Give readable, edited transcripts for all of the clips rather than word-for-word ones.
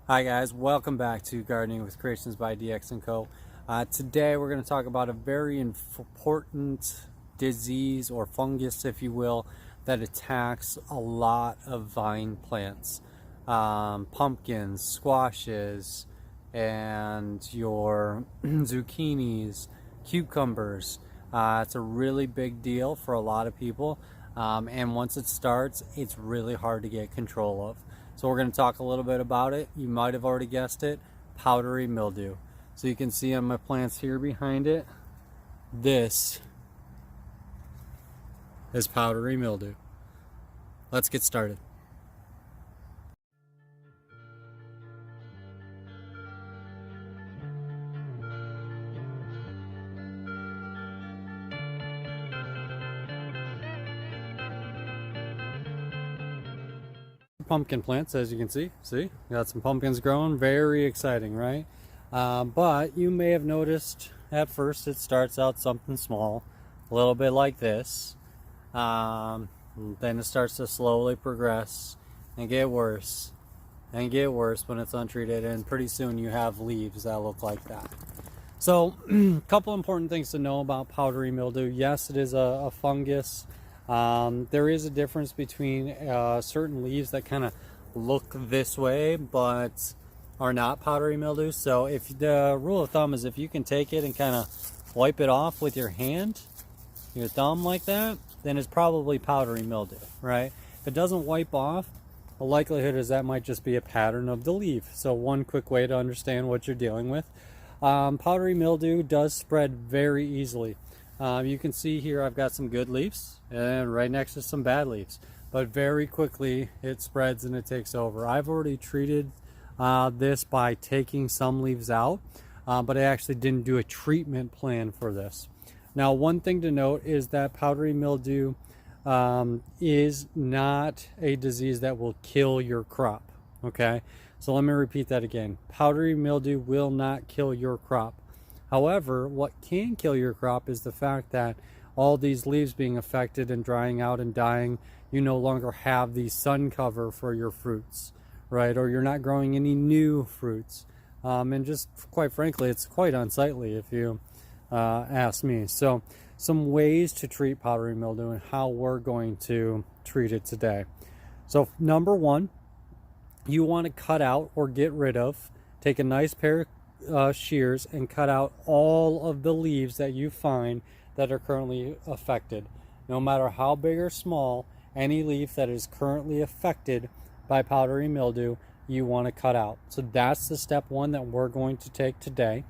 Hi guys, welcome back to Gardening with Creations by DX & Co. Today we're going to talk about a very important disease or fungus, if you will, that attacks a lot of vine plants. Pumpkins, squashes, and your zucchinis, cucumbers. It's a really big deal for a lot of people, and once it starts, it's really hard to get control of. So we're going to talk a little bit about it. You might have already guessed it, powdery mildew. So you can see on my plants here behind it, this is powdery mildew. Let's get started. Pumpkin plants, as you can see. We got some pumpkins growing. Very exciting, right? But you may have noticed at first it starts out something small, a little bit like this. Then it starts to slowly progress and get worse and get worse when it's untreated, and pretty soon you have leaves that look like that. So a couple important things to know about powdery mildew. Yes, it is a fungus. There is a difference between certain leaves that kind of look this way but are not powdery mildew. So if the rule of thumb is if you can take it and kind of wipe it off with your hand, your thumb like that, then it's probably powdery mildew, right? If it doesn't wipe off, the likelihood is that might just be a pattern of the leaf. So one quick way to understand what you're dealing with. Powdery mildew does spread very easily. You can see here I've got some good leaves and right next to some bad leaves, but very quickly it spreads and it takes over. I've already treated this by taking some leaves out, but I actually didn't do a treatment plan for this. Now, one thing to note is that powdery mildew is not a disease that will kill your crop, okay? So let me repeat that again. Powdery mildew will not kill your crop. However, what can kill your crop is the fact that all these leaves being affected and drying out and dying, you no longer have the sun cover for your fruits, right? Or you're not growing any new fruits. And just quite frankly, it's quite unsightly if you ask me. So some ways to treat powdery mildew and how we're going to treat it today. So number one, you want to cut out or get rid of, take a nice pair of shears and cut out all of the leaves that you find that are currently affected. No matter how big or small, any leaf that is currently affected by powdery mildew, you want to cut out. So that's the step one that we're going to take today.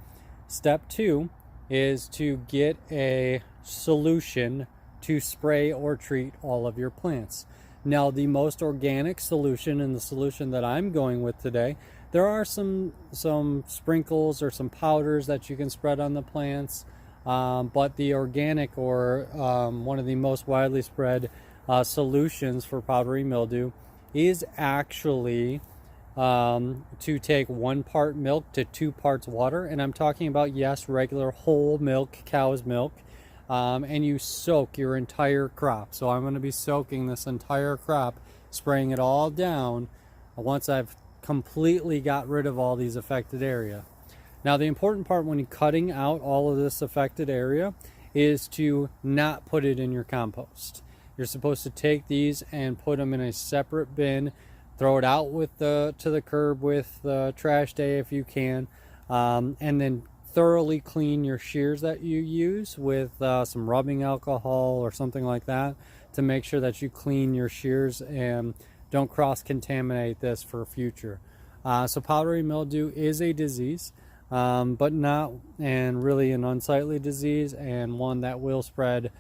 Step two is to get a solution to spray or treat all of your plants. Now, the most organic solution and the solution that I'm going with today, there are some sprinkles or some powders that you can spread on the plants, but the organic or one of the most widely spread solutions for powdery mildew is actually to take 1 part milk to 2 parts water. And I'm talking about, yes, regular whole milk, cow's milk. And you soak your entire crop. So I'm going to be soaking this entire crop, spraying it all down once I've completely got rid of all these affected area. Now, the important part when you're cutting out all of this affected area is to not put it in your compost. You're supposed to take these and put them in a separate bin, throw it out with to the curb with the trash day if you can, and then thoroughly clean your shears that you use with some rubbing alcohol or something like that to make sure that you clean your shears and don't cross-contaminate this for future. So powdery mildew is a disease, but not and really an unsightly disease and one that will spread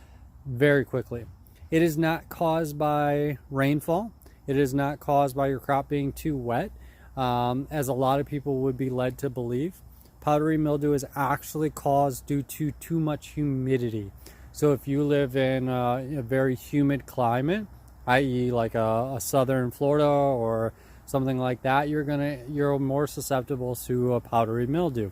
very quickly. It is not caused by rainfall. It is not caused by your crop being too wet, as a lot of people would be led to believe. Powdery mildew is actually caused due to too much humidity. So if you live in a very humid climate, i.e. like a southern Florida or something like that, you're more susceptible to a powdery mildew.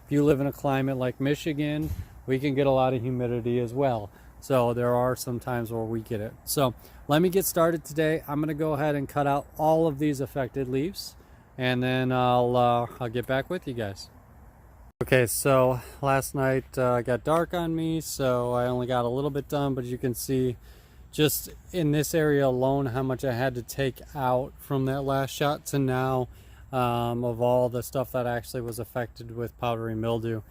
If you live in a climate like Michigan, we can get a lot of humidity as well. So there are some times where we get it. So let me get started today. I'm going to go ahead and cut out all of these affected leaves. and then I'll get back with you guys. Okay, so last night got dark on me, so I only got a little bit done, but you can see just in this area alone how much I had to take out from that last shot to now, of all the stuff that actually was affected with powdery mildew.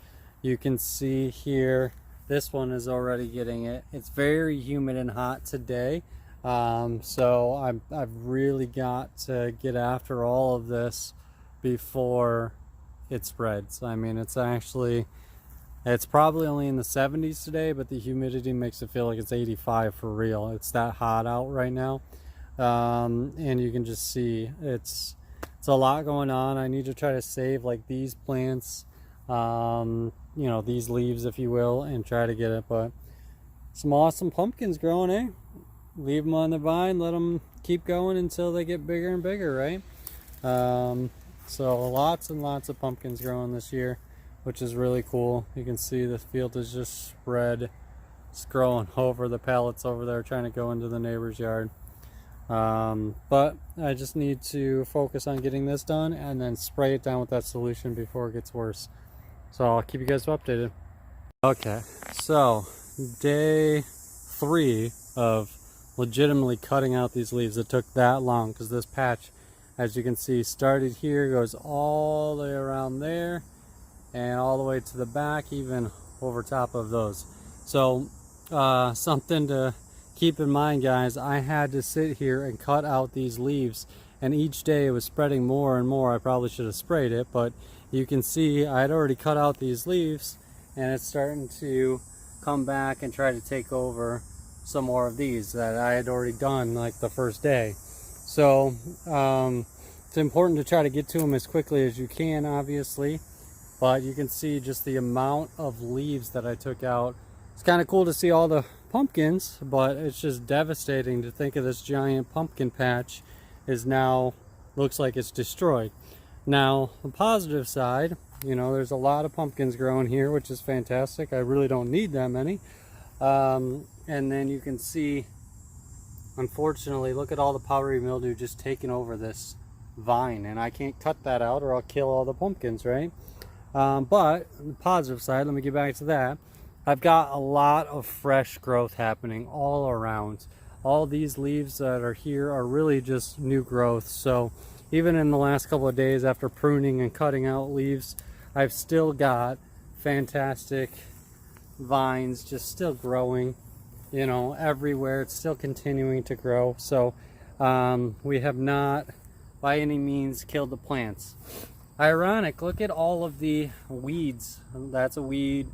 You can see here, this one is already getting it. It's very humid and hot today, so I've really got to get after all of this before it spreads. I mean, it's probably only in the 70s today, but the humidity makes it feel like it's 85 for real. It's that hot out right now, and you can just see it's a lot going on. I need to try to save like these plants, you know, these leaves, if you will, and try to get it. But some awesome pumpkins growing, eh? Leave them on the vine, let them keep going until they get bigger and bigger, right? So lots and lots of pumpkins growing this year, which is really cool. You can see the field is just spread. It's growing over the pallets over there, trying to go into the neighbor's yard. But I just need to focus on getting this done and then spray it down with that solution before it gets worse. So I'll keep you guys updated. Okay, so day 3 of legitimately cutting out these leaves. It took that long because this patch, as you can see, started here, goes all the way around there and all the way to the back, even over top of those. So something to keep in mind, guys, I had to sit here and cut out these leaves, and each day it was spreading more and more. I probably should have sprayed it, but you can see I had already cut out these leaves and it's starting to come back and try to take over some more of these that I had already done like the first day. So it's important to try to get to them as quickly as you can, obviously, but you can see just the amount of leaves that I took out. It's kind of cool to see all the pumpkins, but it's just devastating to think of this giant pumpkin patch is now looks like it's destroyed. Now, the positive side, you know, there's a lot of pumpkins growing here, which is fantastic. I really don't need that many. And then you can see, unfortunately, look at all the powdery mildew just taking over this vine, and I can't cut that out or I'll kill all the pumpkins, right? But on the positive side, let me get back to that. I've got a lot of fresh growth happening all around. All these leaves that are here are really just new growth. So even in the last couple of days after pruning and cutting out leaves, I've still got fantastic vines just still growing, you know, everywhere. It's still continuing to grow. So we have not by any means killed the plants. Ironic, look at all of the weeds. That's a weed.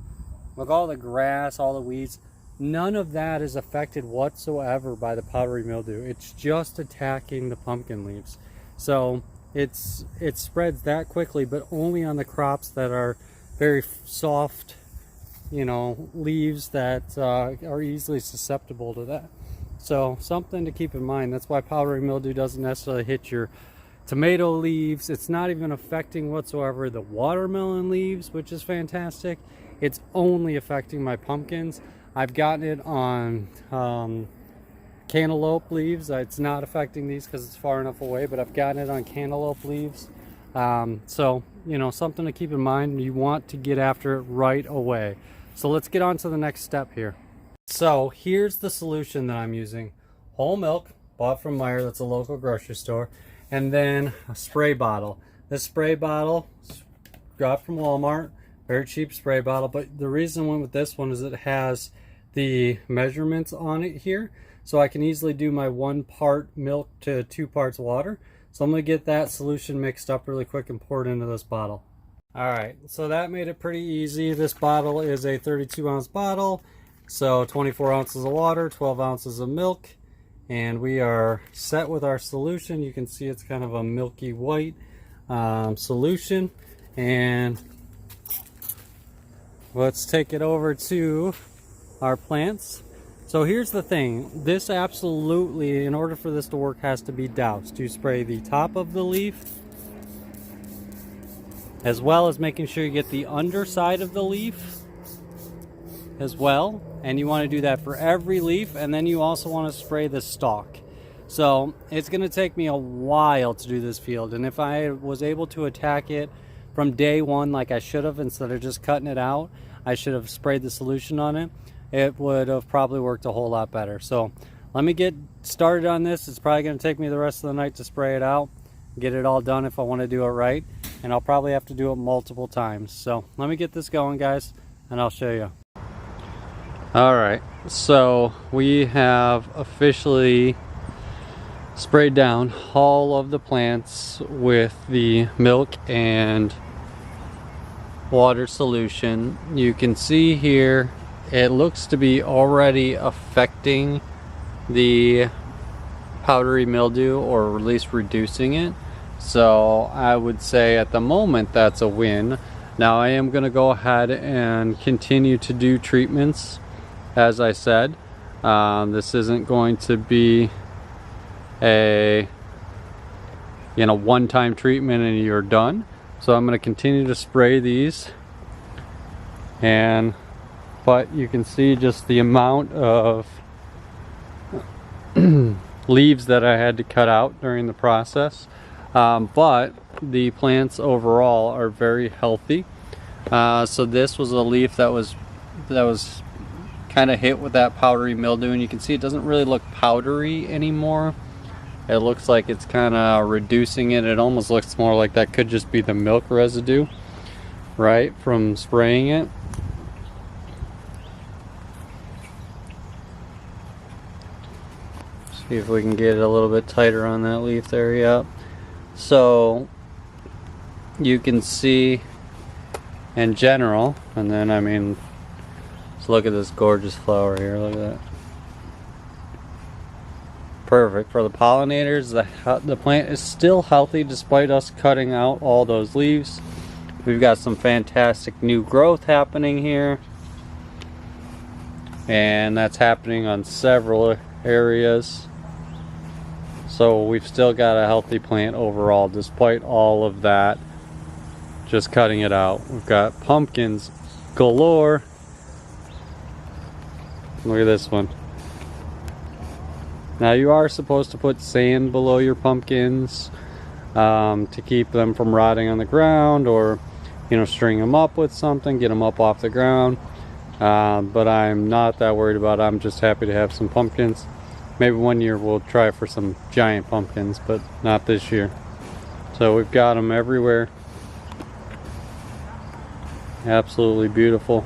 Look, all the grass, all the weeds. None of that is affected whatsoever by the powdery mildew. It's just attacking the pumpkin leaves. So it spreads that quickly, but only on the crops that are very soft, you know, leaves that are easily susceptible to that. So something to keep in mind. That's why powdery mildew doesn't necessarily hit your tomato leaves. It's not even affecting whatsoever the watermelon leaves, which is fantastic. It's only affecting my pumpkins. I've gotten it on cantaloupe leaves. It's not affecting these because it's far enough away, but I've gotten it on cantaloupe leaves. So, you know, something to keep in mind. You want to get after it right away. So let's get on to the next step here. So here's the solution that I'm using. Whole milk, bought from Meijer, that's a local grocery store, and then a spray bottle. This spray bottle, got from Walmart, very cheap spray bottle, but the reason I went with this one is it has the measurements on it here, so I can easily do my 1 part milk to 2 parts water. So I'm going to get that solution mixed up really quick and pour it into this bottle. Alright, so that made it pretty easy. This bottle is a 32-ounce bottle, so 24 ounces of water, 12 ounces of milk, and we are set with our solution. You can see it's kind of a milky white solution, and let's take it over to our plants. So here's the thing, this absolutely, in order for this to work, has to be doused. You spray the top of the leaf, as well as making sure you get the underside of the leaf as well, and you want to do that for every leaf, and then you also want to spray the stalk. So it's going to take me a while to do this field, and if I was able to attack it from day one like I should have, instead of just cutting it out, I should have sprayed the solution on it. It would have probably worked a whole lot better. So let me get started on this. It's probably going to take me the rest of the night to spray it out, get it all done if I want to do it right, and I'll probably have to do it multiple times. So let me get this going, guys, and I'll show you. All right, so we have officially sprayed down all of the plants with the milk and water solution. You can see here it looks to be already affecting the powdery mildew, or at least reducing it. So I would say at the moment that's a win. Now I am going to go ahead and continue to do treatments, as I said. This isn't going to be a one-time treatment and you're done. So I'm going to continue to spray these, but you can see just the amount of leaves that I had to cut out during the process. But the plants overall are very healthy. So this was a leaf that was kind of hit with that powdery mildew, and you can see it doesn't really look powdery anymore. It looks like it's kind of reducing it. It almost looks more like that could just be the milk residue, right, from spraying it. See if we can get it a little bit tighter on that leaf there. Yep. So you can see in general, and then I mean, let's look at this gorgeous flower here. Look at that. Perfect for the pollinators. The plant is still healthy despite us cutting out all those leaves. We've got some fantastic new growth happening here, and that's happening on several areas. So we've still got a healthy plant overall despite all of that, just cutting it out. We've got pumpkins galore. Look at this one. Now you are supposed to put sand below your pumpkins to keep them from rotting on the ground, or string them up with something, get them up off the ground. But I'm not that worried about it. I'm just happy to have some pumpkins. Maybe one year we'll try for some giant pumpkins, but not this year. So we've got them everywhere. Absolutely beautiful.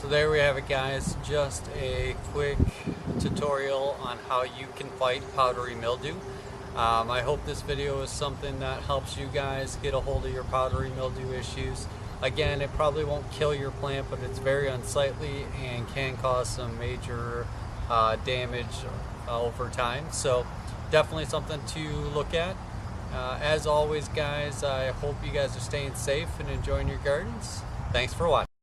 So there we have it, guys. Just a quick tutorial on how you can fight powdery mildew. I hope this video is something that helps you guys get a hold of your powdery mildew issues. Again, it probably won't kill your plant, but it's very unsightly and can cause some major damage over time. So definitely something to look at. As always, guys, I hope you guys are staying safe and enjoying your gardens. Thanks for watching.